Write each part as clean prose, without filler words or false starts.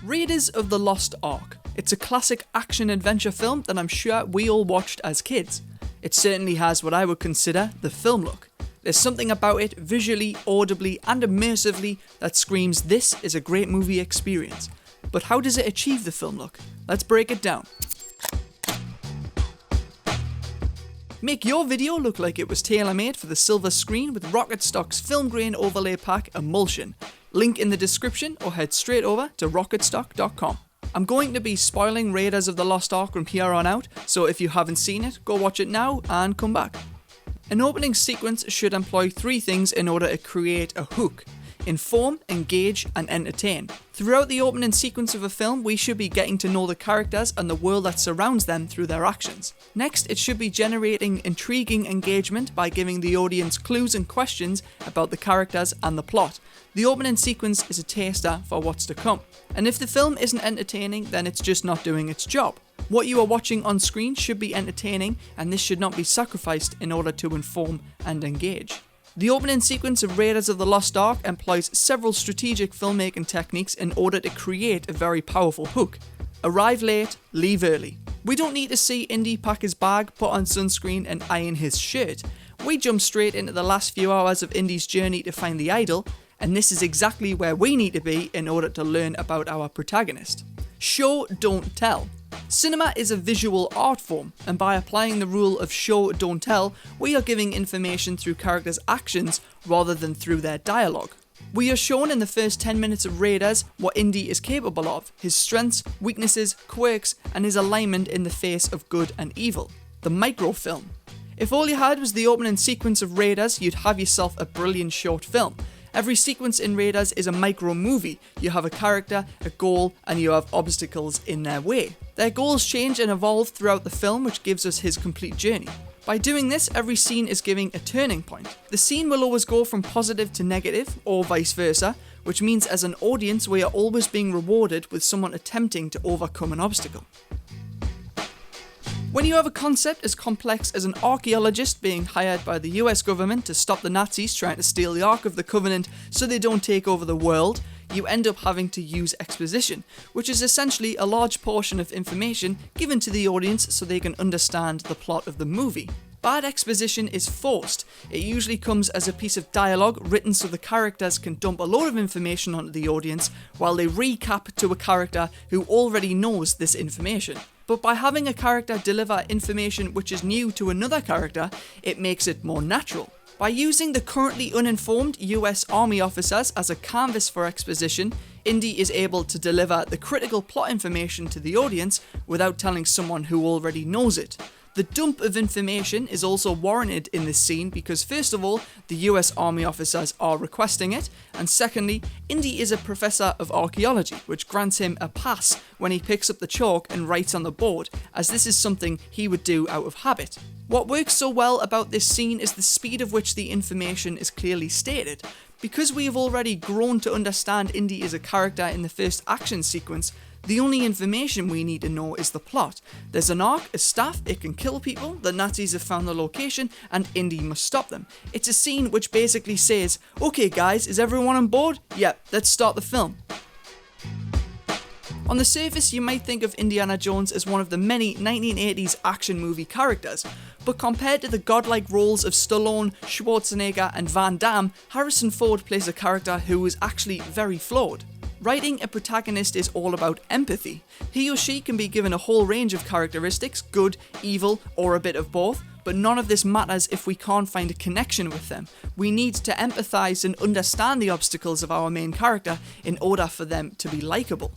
Raiders of the Lost Ark. It's a classic action-adventure film that I'm sure we all watched as kids. It certainly has what I would consider the film look. There's something about it visually, audibly and immersively that screams this is a great movie experience. But how does it achieve the film look? Let's break it down. Make your video look like it was tailor-made for the silver screen with Rocket Stock's film grain overlay pack emulsion. Link in the description or head straight over to rocketstock.com. I'm going to be spoiling Raiders of the Lost Ark from here on out, so if you haven't seen it, go watch it now and come back. An opening sequence should employ three things in order to create a hook: inform, engage, and entertain. Throughout the opening sequence of a film, we should be getting to know the characters and the world that surrounds them through their actions. Next, it should be generating intriguing engagement by giving the audience clues and questions about the characters and the plot. The opening sequence is a taster for what's to come. And if the film isn't entertaining, then it's just not doing its job. What you are watching on screen should be entertaining, and this should not be sacrificed in order to inform and engage. The opening sequence of Raiders of the Lost Ark employs several strategic filmmaking techniques in order to create a very powerful hook. Arrive late, leave early. We don't need to see Indy pack his bag, put on sunscreen and iron his shirt. We jump straight into the last few hours of Indy's journey to find the idol, and this is exactly where we need to be in order to learn about our protagonist. Show, don't tell. Cinema is a visual art form, and by applying the rule of show, don't tell, we are giving information through characters' actions rather than through their dialogue. We are shown in the first 10 minutes of Raiders what Indy is capable of, his strengths, weaknesses, quirks, and his alignment in the face of good and evil. The microfilm. If all you had was the opening sequence of Raiders, you'd have yourself a brilliant short film. Every sequence in Raiders is a micro movie. You have a character, a goal, and you have obstacles in their way. Their goals change and evolve throughout the film, which gives us his complete journey. By doing this, every scene is giving a turning point. The scene will always go from positive to negative, or vice versa, which means as an audience we are always being rewarded with someone attempting to overcome an obstacle. When you have a concept as complex as an archaeologist being hired by the US government to stop the Nazis trying to steal the Ark of the Covenant so they don't take over the world, you end up having to use exposition, which is essentially a large portion of information given to the audience so they can understand the plot of the movie. Bad exposition is forced. It usually comes as a piece of dialogue written so the characters can dump a load of information onto the audience while they recap to a character who already knows this information. But by having a character deliver information which is new to another character, it makes it more natural. By using the currently uninformed US Army officers as a canvas for exposition, Indy is able to deliver the critical plot information to the audience without telling someone who already knows it. The dump of information is also warranted in this scene because first of all, the US Army officers are requesting it, and secondly, Indy is a professor of archaeology, which grants him a pass when he picks up the chalk and writes on the board, as this is something he would do out of habit. What works so well about this scene is the speed of which the information is clearly stated. Because we have already grown to understand Indy as a character in the first action sequence, the only information we need to know is the plot. There's an Ark, a staff, it can kill people, the Nazis have found the location, and Indy must stop them. It's a scene which basically says, okay guys, is everyone on board? Yep, let's start the film. On the surface, you might think of Indiana Jones as one of the many 1980s action movie characters, but compared to the godlike roles of Stallone, Schwarzenegger, and Van Damme, Harrison Ford plays a character who is actually very flawed. Writing a protagonist is all about empathy. He or she can be given a whole range of characteristics, good, evil, or a bit of both, but none of this matters if we can't find a connection with them. We need to empathise and understand the obstacles of our main character in order for them to be likeable.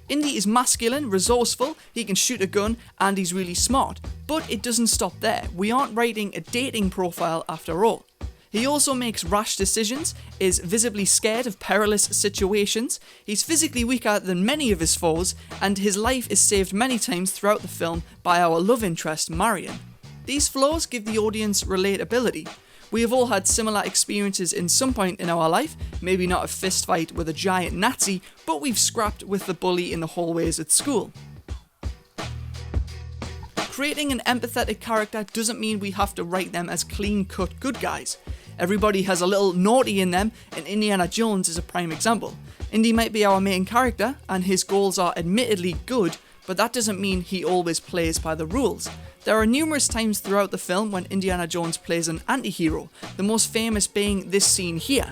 Indy is masculine, resourceful, he can shoot a gun, and he's really smart. But it doesn't stop there. We aren't writing a dating profile after all. He also makes rash decisions, is visibly scared of perilous situations, he's physically weaker than many of his foes, and his life is saved many times throughout the film by our love interest, Marion. These flaws give the audience relatability. We have all had similar experiences in some point in our life, maybe not a fist fight with a giant Nazi, but we've scrapped with the bully in the hallways at school. Creating an empathetic character doesn't mean we have to write them as clean-cut good guys. Everybody has a little naughty in them, and Indiana Jones is a prime example. Indy might be our main character, and his goals are admittedly good, but that doesn't mean he always plays by the rules. There are numerous times throughout the film when Indiana Jones plays an anti-hero, the most famous being this scene here.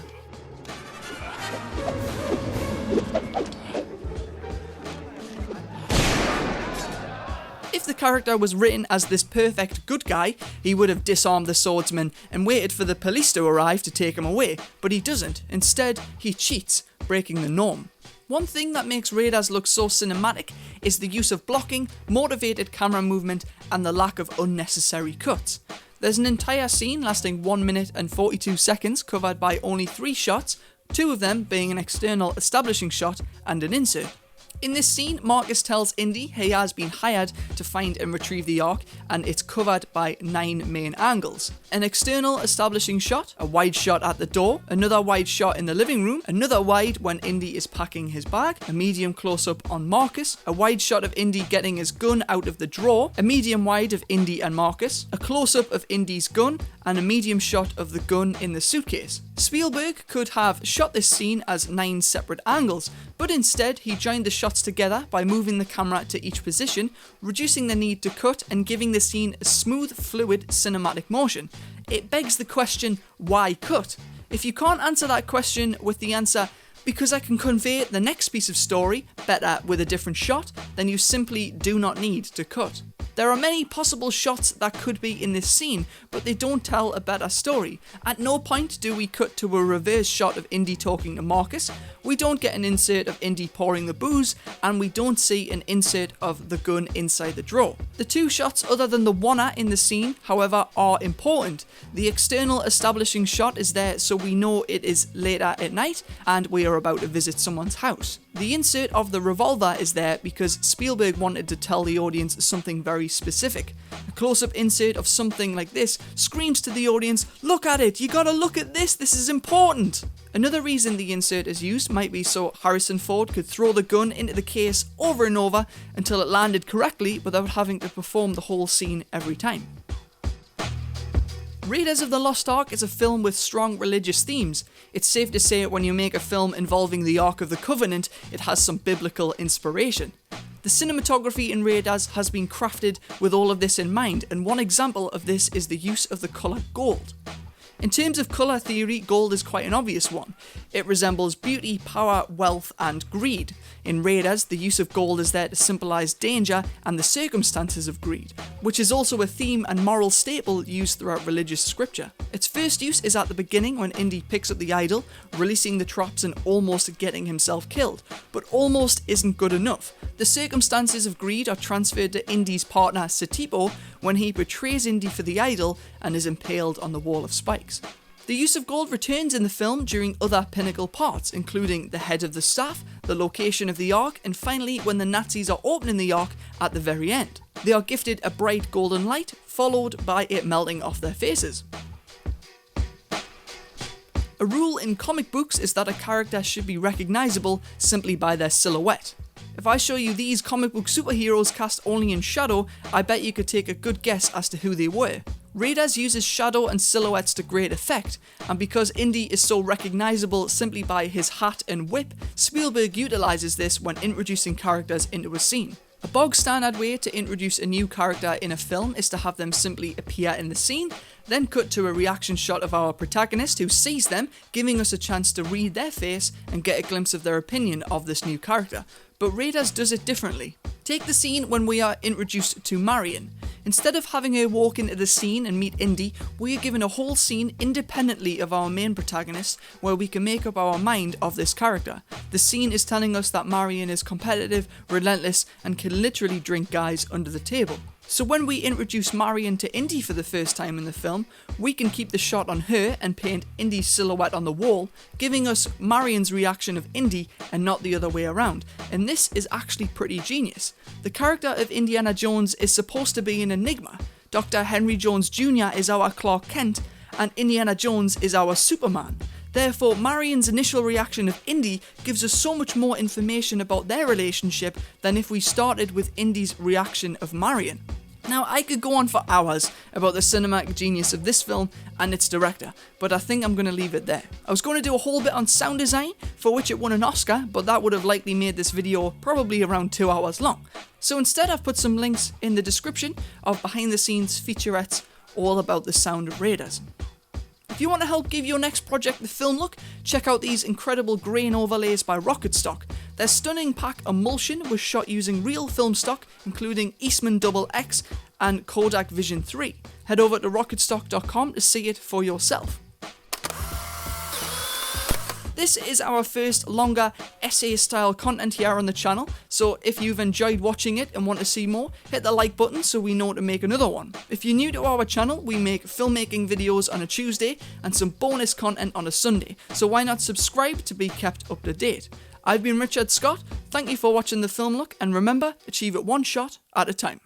If the character was written as this perfect good guy, he would have disarmed the swordsman and waited for the police to arrive to take him away, but he doesn't. Instead, he cheats, breaking the norm. One thing that makes Raiders look so cinematic is the use of blocking, motivated camera movement, and the lack of unnecessary cuts. There's an entire scene lasting 1 minute and 42 seconds covered by only 3 shots, 2 of them being an external establishing shot and an insert. In this scene, Marcus tells Indy he has been hired to find and retrieve the Ark, and it's covered by 9 main angles. An external establishing shot, a wide shot at the door, another wide shot in the living room, another wide when Indy is packing his bag, a medium close-up on Marcus, a wide shot of Indy getting his gun out of the drawer, a medium wide of Indy and Marcus, a close-up of Indy's gun, and a medium shot of the gun in the suitcase. Spielberg could have shot this scene as 9 separate angles, but instead he joined the shots together by moving the camera to each position, reducing the need to cut and giving the scene a smooth, fluid cinematic motion. It begs the question, why cut? If you can't answer that question with the answer, because I can convey the next piece of story better with a different shot, then you simply do not need to cut. There are many possible shots that could be in this scene, but they don't tell a better story. At no point do we cut to a reverse shot of Indy talking to Marcus, we don't get an insert of Indy pouring the booze, and we don't see an insert of the gun inside the drawer. The 2 shots other than the one in the scene, however, are important. The external establishing shot is there so we know it is later at night and we are about to visit someone's house. The insert of the revolver is there because Spielberg wanted to tell the audience something very specific. A close-up insert of something like this screams to the audience, "Look at it, you gotta look at this is important!" Another reason the insert is used might be so Harrison Ford could throw the gun into the case over and over until it landed correctly without having to perform the whole scene every time. Raiders of the Lost Ark is a film with strong religious themes. It's safe to say when you make a film involving the Ark of the Covenant, it has some biblical inspiration. The cinematography in Raiders has been crafted with all of this in mind, and one example of this is the use of the colour gold. In terms of colour theory, gold is quite an obvious one. It resembles beauty, power, wealth, and greed. In Raiders, the use of gold is there to symbolise danger and the circumstances of greed, which is also a theme and moral staple used throughout religious scripture. Its first use is at the beginning when Indy picks up the idol, releasing the traps and almost getting himself killed. But almost isn't good enough. The circumstances of greed are transferred to Indy's partner Satipo when he betrays Indy for the idol and is impaled on the wall of spikes. The use of gold returns in the film during other pinnacle parts, including the head of the staff, the location of the Ark, and finally when the Nazis are opening the Ark at the very end. They are gifted a bright golden light, followed by it melting off their faces. A rule in comic books is that a character should be recognisable simply by their silhouette. If I show you these comic book superheroes cast only in shadow, I bet you could take a good guess as to who they were. Raiders uses shadow and silhouettes to great effect, and because Indy is so recognisable simply by his hat and whip, Spielberg utilises this when introducing characters into a scene. A bog standard way to introduce a new character in a film is to have them simply appear in the scene, then cut to a reaction shot of our protagonist who sees them, giving us a chance to read their face and get a glimpse of their opinion of this new character. But Raiders does it differently. Take the scene when we are introduced to Marion. Instead of having her walk into the scene and meet Indy, we are given a whole scene independently of our main protagonist where we can make up our mind of this character. The scene is telling us that Marion is competitive, relentless, and can literally drink guys under the table. So when we introduce Marion to Indy for the first time in the film, we can keep the shot on her and paint Indy's silhouette on the wall, giving us Marion's reaction of Indy and not the other way around. And this is actually pretty genius. The character of Indiana Jones is supposed to be an enigma. Dr. Henry Jones Jr. is our Clark Kent, and Indiana Jones is our Superman. Therefore, Marion's initial reaction of Indy gives us so much more information about their relationship than if we started with Indy's reaction of Marion. Now, I could go on for hours about the cinematic genius of this film and its director, but I think I'm going to leave it there. I was going to do a whole bit on sound design, for which it won an Oscar, but that would have likely made this video probably around 2 hours long. So instead, I've put some links in the description of behind the scenes featurettes all about the sound of Raiders. If you want to help give your next project the film look, check out these incredible grain overlays by Rocket Stock. Their stunning pack emulsion was shot using real film stock, including Eastman XX and Kodak Vision 3. Head over to rocketstock.com to see it for yourself. This is our first longer essay-style content here on the channel, so if you've enjoyed watching it and want to see more, hit the like button so we know to make another one. If you're new to our channel, we make filmmaking videos on a Tuesday and some bonus content on a Sunday, so why not subscribe to be kept up to date. I've been Richard Scott, thank you for watching the film look, and remember, achieve it one shot at a time.